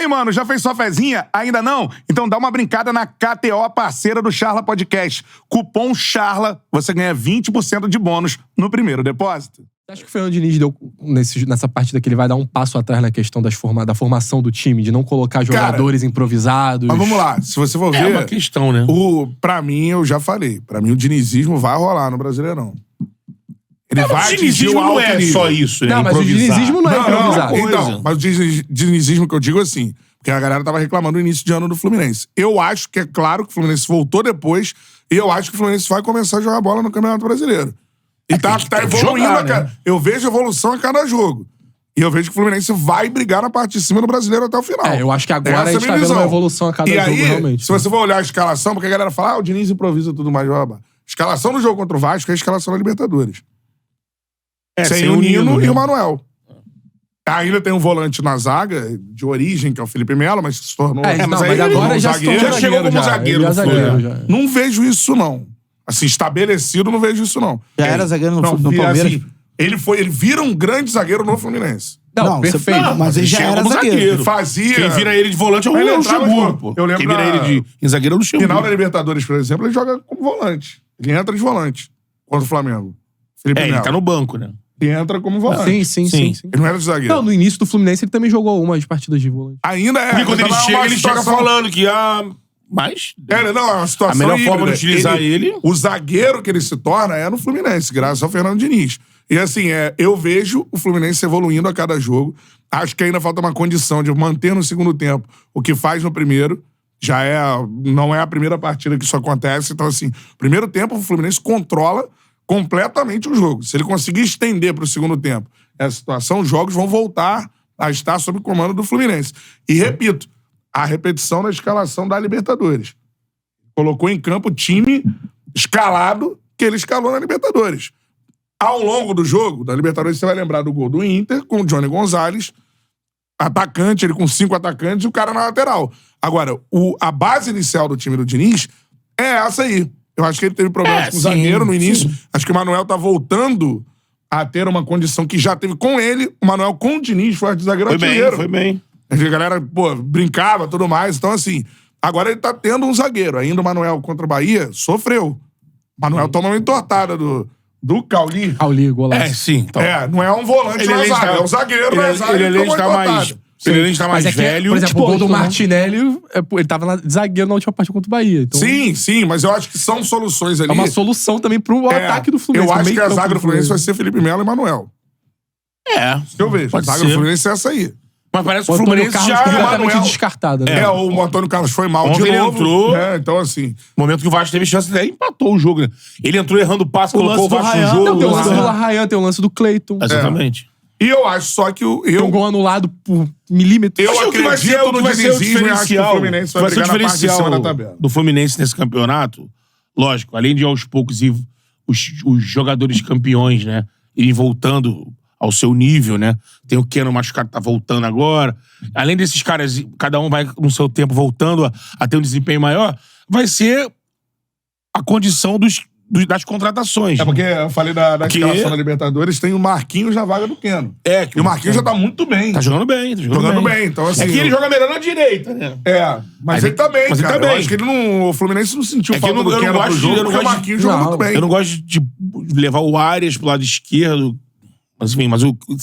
aí, mano, já fez sua fezinha? Ainda não? Então dá uma brincada na KTO, parceira do Charla Podcast. Cupom CHARLA, você ganha 20% de bônus no primeiro depósito. Acho que o Fernando Diniz deu, nessa partida que ele vai dar um passo atrás na questão da formação do time, de não colocar jogadores improvisados. Mas vamos lá, se você for ver... É uma questão, né? Pra mim, eu já falei, pra mim o dinizismo vai rolar no Brasileirão. Ele vai o dinizismo não é só isso, Não, mas o dinizismo não é improvisado. Então, mas o dinizismo que eu digo assim, porque a galera tava reclamando no início de ano do Fluminense. Eu acho que é claro que o Fluminense voltou depois, e eu acho que o Fluminense vai começar a jogar bola no Campeonato Brasileiro. E tá evoluindo, jogar, né? Eu vejo evolução a cada jogo. E eu vejo que o Fluminense vai brigar na parte de cima do Brasileiro até o final. Eu acho que agora a gente tá vendo uma evolução a cada jogo, aí, realmente. Se você for olhar a escalação, porque a galera fala, o Diniz improvisa tudo mais, blá, blá, blá. Escalação no jogo contra o Vasco é a escalação da Libertadores. Sem o Nino e o Manuel. Ainda tem um volante na zaga, de origem, que é o Felipe Melo, mas se tornou... mas agora já chegou como zagueiro. Não vejo isso, não. Assim, estabelecido, não vejo isso, não. Já era zagueiro no Palmeiras? Assim, ele vira um grande zagueiro no Fluminense. Não, perfeito. Mas ele já era zagueiro. Fazia... Quem vira ele de volante é o Luxemburgo, pô. Eu lembro Quem vira ele em zagueiro é o Luxemburgo. Final da Libertadores, por exemplo, ele joga como volante. Ele entra de volante contra o Flamengo. Felipe Melo. Ele tá no banco, né? Ele entra como volante. Sim. Ele não era de zagueiro. Não, no início do Fluminense ele também jogou algumas partidas de volante. Ainda é. Porque quando ele chega, ele chega falando que mas... É uma situação a melhor híbrida. forma de utilizar ele... O zagueiro que ele se torna é no Fluminense, graças ao Fernando Diniz. E assim, eu vejo o Fluminense evoluindo a cada jogo. Acho que ainda falta uma condição de manter no segundo tempo o que faz no primeiro. Não é a primeira partida que isso acontece. Então, assim, primeiro tempo o Fluminense controla completamente o jogo. Se ele conseguir estender para o segundo tempo essa situação, os jogos vão voltar a estar sob o comando do Fluminense. E repito, a repetição da escalação da Libertadores. Colocou em campo o time escalado que ele escalou na Libertadores. Ao longo do jogo, da Libertadores, você vai lembrar do gol do Inter, com o Johnny Gonzalez, atacante, ele com 5 atacantes e o cara na lateral. Agora, a base inicial do time do Diniz é essa aí. Eu acho que ele teve problemas com o zagueiro no início. Sim. Acho que o Manuel tá voltando a ter uma condição que já teve com ele. O Manuel com o Diniz foi de zagueiro artilheiro. Foi bem. A galera, brincava e tudo mais. Então, assim, agora ele tá tendo um zagueiro. Ainda o Manuel contra o Bahia sofreu. O Manuel toma uma entortada do Cauli. Cauli, golaço. Sim. Então, não é um volante na zaga. É um zagueiro na zaga. Ele além de estar mais velho... Por exemplo, o gol do Martinelli, ele tava de zagueiro na última partida contra o Bahia. Então... Sim, mas eu acho que são soluções ali. É uma solução também pro ataque do Fluminense. Eu acho que a zaga do Fluminense vai ser Felipe Melo e Manuel. Isso que eu vejo. A zaga do Fluminense é essa aí. Mas parece que o Fluminense já é completamente descartada, né? O Antônio Carlos foi mal ontem de novo. Ele entrou. Então, assim... No momento que o Vasco teve chance, até empatou o jogo, né? Ele entrou errando o passe, colocou o Vasco no jogo. Não, tem o lance do Larrayan, tem o lance do Cleiton. Exatamente. E eu acho só que tem um gol anulado por milímetros. Eu acredito vai ser no dinizismo e acho que o Fluminense vai brigar na parte de cima da tabela. Do Fluminense nesse campeonato, lógico, além de aos poucos os jogadores campeões, né, irem voltando ao seu nível, né? Tem o Keno machucado que tá voltando agora. Além desses caras, cada um vai no seu tempo voltando a ter um desempenho maior, vai ser a condição das contratações. Porque eu falei da escalação da Libertadores, tem o Marquinhos na vaga do Keno. E o Marquinhos já tá muito bem. Tá jogando bem. Então, assim, que ele joga melhor na direita, né? Mas ele tá bem, cara. Eu acho que o Fluminense não sentiu falta do Keno pro jogo, porque o Marquinhos jogou muito bem. Eu não gosto de levar o Arias pro lado esquerdo. Mas enfim,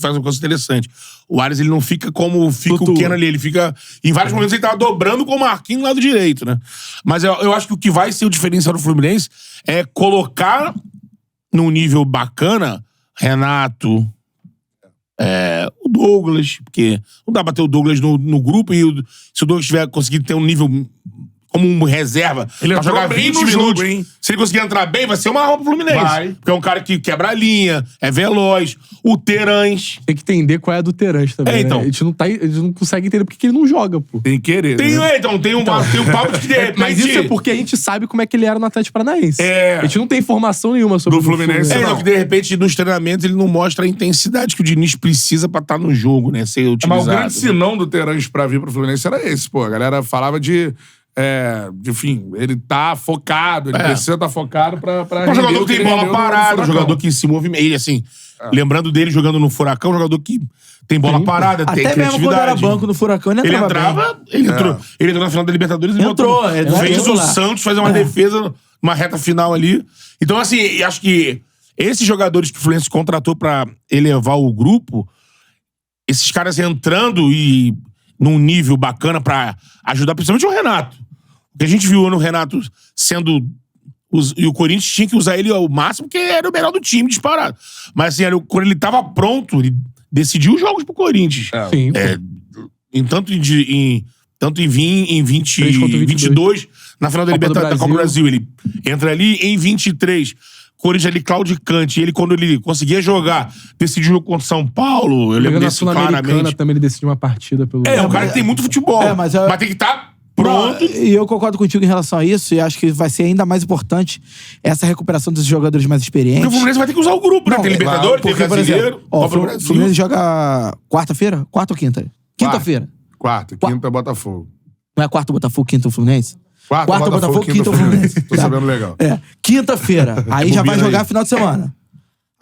faz uma coisa interessante. O Arias, ele não fica como fica o Keno ali. Ele fica... Em vários momentos ele tava dobrando com o Marquinhos no lado direito, né? Mas eu acho que o que vai ser o diferencial do Fluminense é colocar num nível bacana Renato, o Douglas, porque não dá pra ter o Douglas no grupo e se o Douglas tiver conseguido ter um nível... como um reserva, ele pra jogar 20 minutos. Jogo, hein? Se ele conseguir entrar bem, vai ser uma arma pro Fluminense. Vai. Porque é um cara que quebra a linha, é veloz. O Terãs. Tem que entender qual é a do Terãs também, então. Né? A gente não consegue entender porque ele não joga, pô. Tem que querer, Tem um papo de repente... Mas isso é porque a gente sabe como é que ele era no Atlético Paranaense. A gente não tem informação nenhuma sobre o Fluminense. Então, que de repente, nos treinamentos, ele não mostra a intensidade que o Diniz precisa pra estar no jogo, né? Ser utilizado. Mas o grande sinão do Terãs pra vir pro Fluminense era esse, pô. A galera falava de... enfim, ele tá focado, ele precisa estar focado pra um jogador que tem bola parada, um jogador que se movimenta. Ele, assim, Lembrando dele jogando no Furacão, jogador que tem bola parada, tem Até criatividade. mesmo quando era banco no Furacão, ele entrava bem. Ele entrou na final da Libertadores e Entrou, fez o lá. Santos fazer uma defesa numa reta final ali. Então, assim, acho que esses jogadores que o Fluminense contratou pra elevar o grupo, esses caras entrando e num nível bacana pra ajudar, principalmente o Renato. O que a gente viu no Renato sendo... E o Corinthians tinha que usar ele ao máximo, porque era o melhor do time, disparado. Mas assim, quando ele tava pronto, ele decidiu os jogos pro Corinthians. Sim. Tanto em 22, na final da Libertadores da Copa do Brasil. Ele entra ali em 23. Corinthians ali claudicante. Ele, quando ele conseguia jogar, decidiu o jogo contra o São Paulo. Eu lembro desse claramente. Também ele decidiu uma partida pelo... É um cara que tem muito futebol. Mas tem que estar pronto. E eu concordo contigo em relação a isso, e acho que vai ser ainda mais importante essa recuperação dos jogadores mais experientes. Porque o Fluminense vai ter que usar o grupo, né? Tem Libertadores, tem Brasileiro, Copa do o Brasil. Fluminense joga quarta-feira? Quarta ou quinta? Quinta-feira. Quarta, quinta, Botafogo. Não é quarta o Botafogo, quinta o Fluminense? Quarta, Botafogo, quinta o Fluminense. Tô sabendo legal. Quinta-feira. Aí já vai jogar final de semana.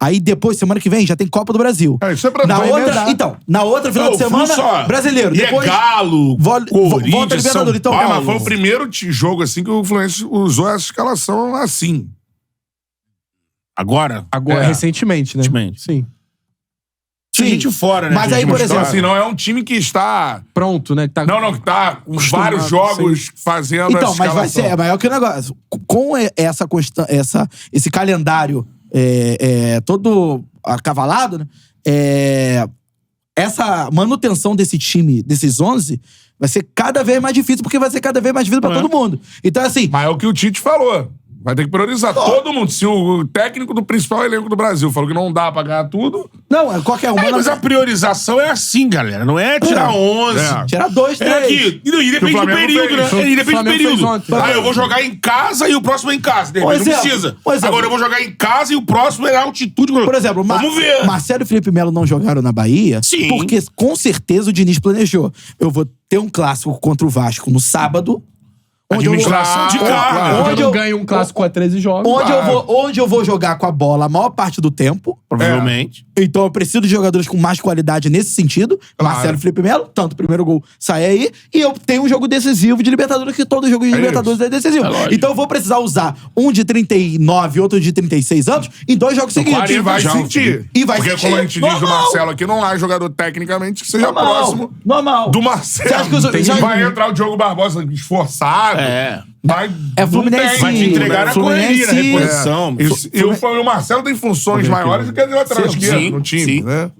Aí depois, semana que vem, já tem Copa do Brasil. Isso é pra na outra final de semana, Brasileiro. E depois, Galo, volta Corinthians, São Libertadores. Então, Paulo. Mas foi o primeiro jogo assim que o Fluminense usou essa escalação assim. Agora, recentemente, né? Recentemente. Sim. Tinha gente fora, né? Mas aí, por exemplo... Assim, não é um time que está... Pronto, né? Que tá que tá com vários jogos fazendo Então, essa mas vai escalação. ser maior que o negócio. Com esse calendário todo acavalado, né? Essa manutenção desse time, desses 11, vai ser cada vez mais difícil, porque vai ser cada vez mais difícil pra todo mundo. Então, assim... Mas é o que o Tite falou. Vai ter que priorizar todo mundo. Se o técnico do principal elenco do Brasil falou que não dá pra ganhar tudo... Não, qualquer um. Mas a priorização é assim, galera. Não é tirar 11. Tirar 2, 3. E depende do período, né? E depende do período. Eu vou jogar em casa e o próximo é em casa. Não precisa. Agora eu vou jogar em casa e o próximo é na altitude. Por exemplo, vamos ver. Marcelo e Felipe Melo não jogaram na Bahia. Sim. Porque com certeza o Diniz planejou. Eu vou ter um clássico contra o Vasco no sábado. Administração de carga. Onde eu ganho um clássico a 13 jogos. Onde eu vou jogar com a bola a maior parte do tempo. Provavelmente. Então eu preciso de jogadores com mais qualidade nesse sentido. Marcelo e Felipe Melo, tanto o primeiro gol sai aí. E eu tenho um jogo decisivo de Libertadores, que todo jogo de Libertadores é decisivo. Então eu vou precisar usar um de 39 e outro de 36 anos em 2 jogos seguintes. E vai sentir. Porque como a gente diz do Marcelo aqui, não há jogador tecnicamente que seja próximo do Marcelo. Você acha que vai entrar o Diogo Barbosa esforçado. Fluminense. Vai te entregar a correria, na reposição. E o Marcelo tem funções maiores do que o lateral esquerdo no time, né?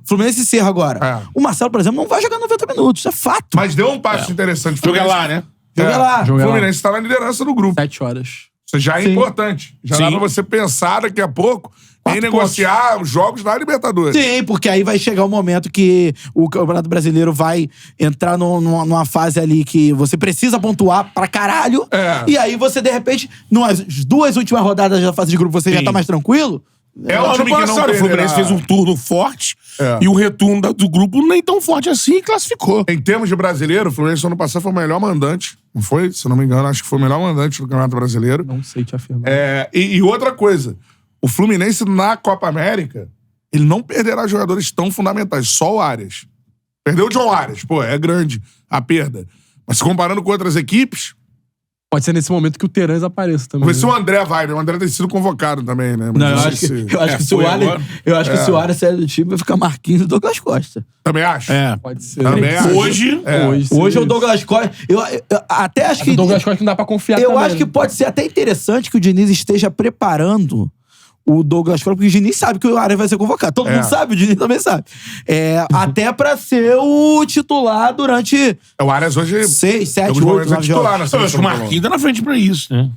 Fluminense e Cerro agora. O Marcelo, por exemplo, não vai jogar 90 minutos. Isso é fato. Mas deu um passo interessante. Joga lá, né? Joga lá. O Fluminense está na liderança do grupo. 7 horas. Isso já é importante. Já dá pra você pensar daqui a pouco em negociar os jogos da Libertadores. Sim, porque aí vai chegar o momento que o Campeonato Brasileiro vai entrar numa fase ali que você precisa pontuar pra caralho. E aí você, de repente, nas 2 últimas rodadas da fase de grupo, você já tá mais tranquilo. O time que não o Fluminense fez um turno forte e o retorno do grupo nem tão forte assim e classificou. Em termos de brasileiro, o Fluminense ano passado foi o melhor mandante. Não foi? Se eu não me engano, acho que foi o melhor mandante do Campeonato Brasileiro. Não sei te afirmar. E outra coisa, o Fluminense na Copa América, ele não perderá jogadores tão fundamentais, só o Arias. Perdeu o John Arias, é grande a perda. Mas se comparando com outras equipes... Pode ser nesse momento que o Terãs apareça também. Vamos ver se o André vai, né? O André tem sido convocado também, né? Não, eu acho que se o Arias sair do time, vai ficar Marquinhos e Douglas Costa. Também acho. Pode ser. Também acho. Hoje é o Douglas Costa. Eu até acho que... O Douglas Costa não dá pra confiar Eu também, acho que pode ser até interessante que o Diniz esteja preparando o Douglas Costa, porque o Diniz sabe que o Arias vai ser convocado. Todo mundo sabe, o Diniz também sabe. Até pra ser o titular durante... O Arias hoje... 6, 7, 8, 9 jogos. Eu acho que o Marquinhos tá na frente pra isso, né?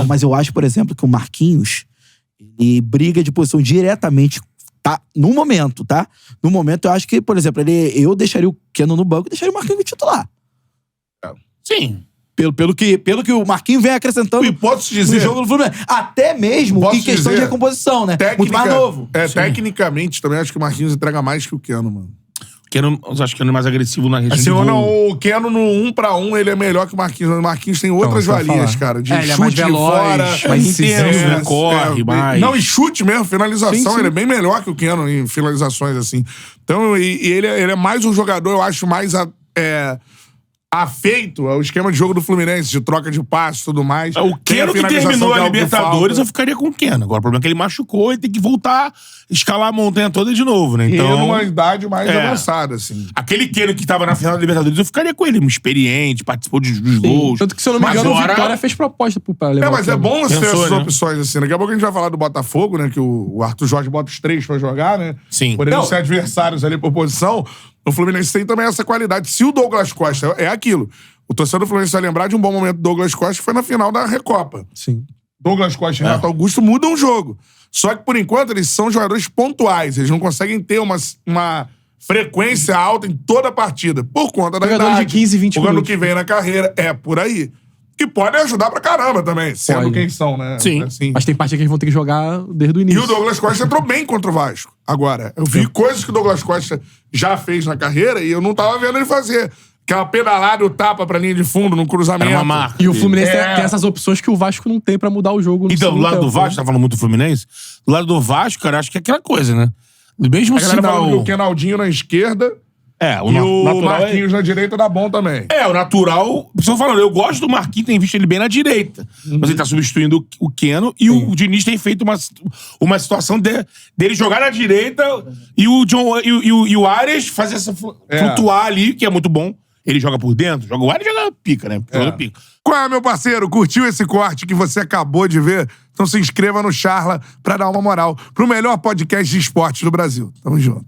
Mas eu acho, por exemplo, que o Marquinhos, ele briga de posição diretamente, tá? No momento, tá? No momento, eu acho que, por exemplo, eu deixaria o Keno no banco e deixaria o Marquinhos titular. Sim. Pelo que o Marquinhos vem acrescentando no jogo do Fluminense. Até mesmo em questão de recomposição, né? Muito mais novo. Tecnicamente, também acho que o Marquinhos entrega mais que o Keno, mano. Eu acho que Keno é mais agressivo na região Assim, de gol. o Keno no 1 pra 1, ele é melhor que o Marquinhos. O Marquinhos tem outras Não, valias, falar. cara. De Ele é chute mais de veloz, fora. mais incisivo, né? Corre mais. Não, e chute mesmo, finalização. Sim, sim. Ele é bem melhor que o Keno em finalizações, assim. Então, ele é mais um jogador, eu acho, mais afeito ao esquema de jogo do Fluminense, de troca de passe e tudo mais. O Tem Keno que finalização terminou é a algo que Libertadores, falta. eu ficaria com o Keno. Agora, o problema é que ele machucou e tem que voltar, escalar a montanha toda de novo, né? E Então, numa idade mais É. avançada, assim. aquele Keno que tava na final da Libertadores, eu ficaria com ele. Experiente, participou dos gols. Tanto que, se eu não me Mas engano, o agora- Vitória fez proposta pra levar Mas o é Keno. bom você ter Pensou, essas né? opções, assim. Daqui a pouco a gente vai falar do Botafogo, né? Que o Arthur Jorge bota os 3 pra jogar, né? Sim. Podendo Não. ser adversários ali por posição. O Fluminense tem também essa qualidade. Se o Douglas Costa é aquilo. O torcedor do Fluminense vai lembrar de um bom momento do Douglas Costa, que foi na final da Recopa. Sim. Douglas Costa e Renato Augusto mudam o jogo. Só que, por enquanto, eles são jogadores pontuais. Eles não conseguem ter uma frequência alta em toda a partida. Por conta da Jogadores idade. de 15, 20 o ano minutos. que vem na carreira. É por aí. Que pode ajudar pra caramba também, sendo Pode. quem são, né? Sim. Assim. Mas tem parte que eles vão ter que jogar desde o E início. o Douglas Costa entrou bem contra o Vasco. Agora, eu vi coisas que o Douglas Costa já fez na carreira e eu não tava vendo ele fazer. Aquela pedalada, o tapa pra linha de fundo no cruzamento. Era uma marca. E o Fluminense É. tem essas opções que o Vasco não tem pra mudar o jogo no Então, do segundo lado do tempo, Vasco, né? tá falando muito do Fluminense? Do lado do Vasco, cara, acho que é aquela coisa, né? Do mesmo A galera falando que sinal. o Kenaldinho na esquerda O e o natural Marquinhos na direita dá bom também. o natural. Estou falando, eu gosto do Marquinhos, tem visto ele bem na direita. Mas ele tá substituindo o Keno e o Diniz tem feito uma situação dele jogar na direita e o o Arias fazer essa flutuar ali, que é muito bom. Ele joga por dentro, o Arias joga pica, né? Joga pica. Qual é, meu parceiro? Curtiu esse corte que você acabou de ver? Então se inscreva no Charla pra dar uma moral pro melhor podcast de esportes do Brasil. Tamo junto.